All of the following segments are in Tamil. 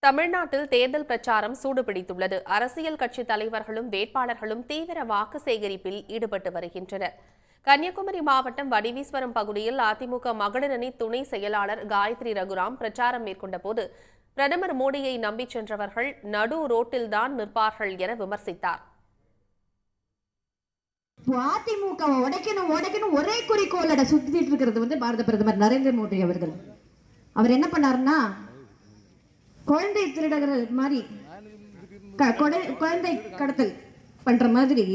தமிழ்நாட்டில் தேர்தல் பிரச்சாரம் சூடுபிடித்துள்ளது. அரசியல் கட்சி தலைவர்களும் வேட்பாளர்களும் தீவிர வாக்கு சேகரிப்பில் ஈடுபட்டு வருகின்றனர். கன்னியாகுமரி மாவட்டம் வடிவீஸ்வரம் பகுதியில் அதிமுக மகளிர் அணி துணை செயலாளர் காயத்ரி ரகுராம் பிரச்சாரம் மேற்கொண்ட போது பிரதமர் மோடியை நம்பிச் சென்றவர்கள் நடு ரோட்டில்தான் நிற்பார்கள் என விமர்சித்தார். அதிமுக உடைக்கணும் ஒரே குறிக்கோளோட சுத்திட்டு இருக்கிறது பாரத பிரதமர் நரேந்திர மோடி அவர்கள். அவர் என்ன பண்ணாருன்னா, குழந்தை திருடர்கள் மாதிரி குழந்தை கடத்தல் பண்ற மாதிரி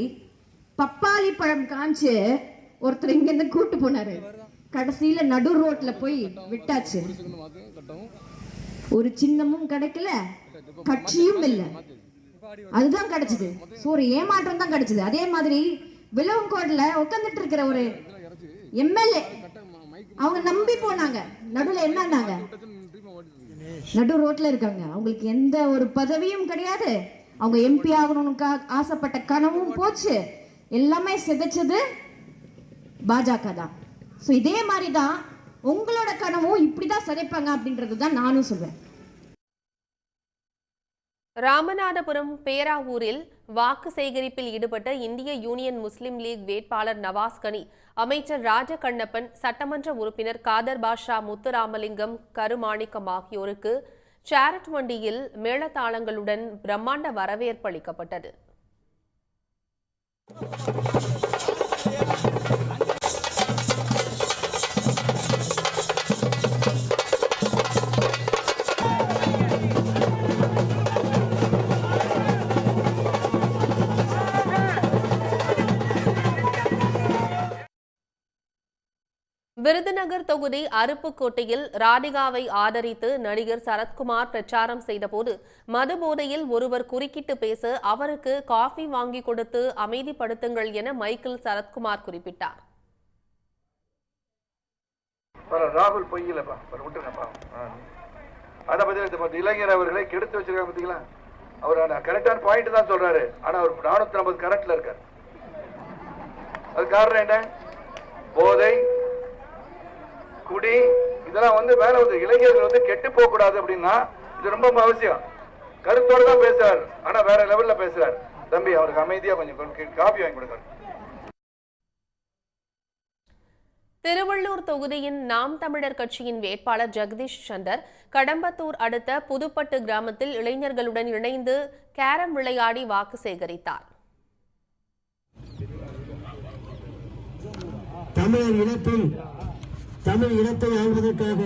பப்பாளி பழம் காமிச்சு ஒருத்தர் இங்க இருந்து கூட்டு போனாரு. கடைசியில நடு ரோட்ல போய் விட்டாச்சு. ஒரு சின்னமும் கிடைக்கல, கட்சியும் இல்ல, அதுதான் கிடைச்சது. ஒரு ஏமாற்றம் தான் கிடைச்சது. அதே மாதிரி விலவங்கோட்ல உட்காந்துட்டு இருக்கிற ஒரு எம்எல்ஏ, அவங்க நம்பி போனாங்க. நடுவுல என்னன்னாங்க, நடு ரோட்ல இருக்காங்க, அவங்களுக்கு எந்த ஒரு பதவியும் கிடையாது, அவங்க எம்பி ஆகணும்னு ஆசைப்பட்ட கனவும் போச்சு, எல்லாமே சிதைச்சது பாஜக தான். சோ இதே மாதிரி தான் உங்களோட கனவும் இப்படிதான் சிதைப்பாங்க அப்படின்றது தான் நானும் சொல்வேன். ராமநாதபுரம் பேராவூரில் வாக்கு சேகரிப்பில் ஈடுபட்ட இந்திய யூனியன் முஸ்லிம் லீக் வேட்பாளர் நவாஸ் கனி, அமைச்சர் ராஜகண்ணப்பன், சட்டமன்ற உறுப்பினர் காதர் பாஷா, முத்துராமலிங்கம், கருமாணிக்கம் ஆகியோருக்கு சேரட் வண்டியில் மேளதாளங்களுடன் பிரம்மாண்ட வரவேற்பு அளிக்கப்பட்டது. விருதுநகர் தொகுதி அருப்புக்கோட்டையில் ராதிகாவை ஆதரித்து நடிகர் சரத்குமார் பிரச்சாரம் செய்தபோது மது போதையில் ஒருவர் குறுக்கிட்டு பேச அவருக்கு காஃபி வாங்கி கொடுத்து அமைதிப்படுத்துங்கள் என மைக்கேல் சரத்குமார் குறிப்பிட்டார். ராகுல் பொய்யிலப்பா விட்டுருங்கப்பா. அதை பத்தி இளைஞர் அவர்களை கெடுத்து வச்சிருக்காங்க பாத்தீங்களா. அவர் கரெக்டான பாயிண்ட் தான் சொல்றாரு. ஆனா அவர் 450 கரெக்ட்ல இருக்காரு. அது காரணம் என்ன? போதை, குடி, இதெல்லாம் மேல இளைஞர்கள் கெட்டு போக கூடாது அப்படின்னா இது ரொம்ப அவசியம். கருத்தோட தான் பேசுறாரு, ஆனா வேற லெவல்ல பேசுறாரு. தம்பி, அவருக்கு அமைதியா கொஞ்சம் காபி வாங்கி கொடுங்க. திருவள்ளூர் தொகுதியின் நாம் தமிழர் கட்சியின் வேட்பாளர் ஜெகதீஷ் சந்தர் கடம்பத்தூர் அடுத்த புதுப்பட்டு கிராமத்தில் இளைஞர்களுடன் இணைந்து கேரம் விளையாடி வாக்கு சேகரித்தார். தமிழ் இனத்தை ஆள்வதற்காக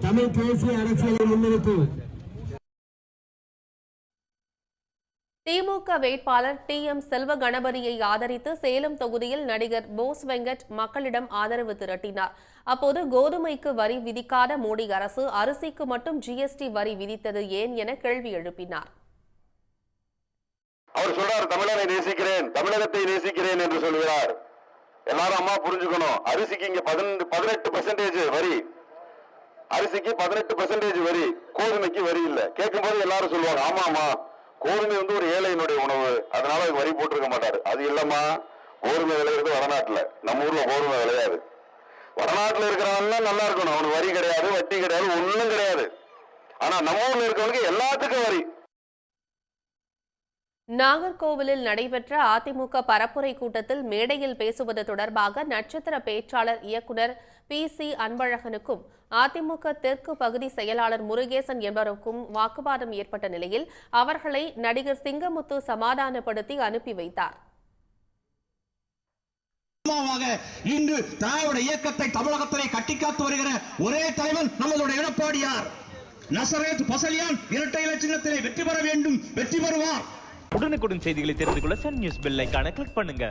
தமிழ் தேசிய அரசியலை முன்னிறுத்தி திமுக வேட்பாளர் டி.எம். செல்வ கணபதியை ஆதரித்து சேலம் தொகுதியில் நடிகர் போஸ் வெங்கட் மக்களிடம் ஆதரவு திரட்டினார். அப்போது கோதுமைக்கு வரி விதிக்காத மோடி அரசு அரிசிக்கு மட்டும் ஜிஎஸ்டி வரி விதித்தது ஏன் என கேள்வி எழுப்பினார். அவர் சொல்றார், தமிழரை நேசிக்கிறேன், தமிழகத்தை நேசிக்கிறேன் என்று சொல்கிறார். எல்லாரும் அம்மா புரிஞ்சுக்கணும், அரிசிக்கு இங்க 18% வரி, அரிசிக்கு 18% வரி, கோதுமைக்கு வரி இல்ல. கேட்கும் போது எல்லாரும் சொல்லுவாங்க, ஆமா ஆமா கோதுமை ஒரு ஏழையினுடைய உணவு, அதனால வரி போட்டிருக்க மாட்டாரு. அது இல்லம்மா, கோதுமை விளையிறது வடநாட்டுல, நம்ம ஊர்ல கோதுமை விளையாது. வடநாட்டுல இருக்கிறவங்க நல்லா இருக்கணும், அவனுக்கு வரி கிடையாது, வட்டி கிடையாது, ஒண்ணும் கிடையாது. ஆனா நம்ம ஊர்ல இருக்கவனுக்கு எல்லாத்துக்கும் வரி. நாகர்கோவிலில் நடைபெற்ற அதிமுக பரப்புரை கூட்டத்தில் மேடையில் பேசுவது தொடர்பாக நட்சத்திர பேச்சாளர் இயக்குநர் பி.சி. அன்பழகனுக்கும் அதிமுக தெற்கு பகுதி செயலாளர் முருகேசன் என்பவருக்கும் வாக்குவாதம் ஏற்பட்ட நிலையில் அவர்களை நடிகர் சிங்கமுத்து சமாதானப்படுத்தி அனுப்பி வைத்தார். இன்று திராவிட இயக்கத்தை தமிழகத்திலே கட்டிக்காத்து வருகிற ஒரே தலைவன் நம்மளுடைய எடப்பாடியார். நசரேத் பசலியான் இரட்டை இலை சின்னத்திலே வெற்றி பெற வேண்டும், வெற்றி பெறுவார். உடனுக்குடன் செய்திகளை தெரிந்து கொள்ள சன் நியூஸ் பெல் ஐகானை கிளிக் பண்ணுங்க.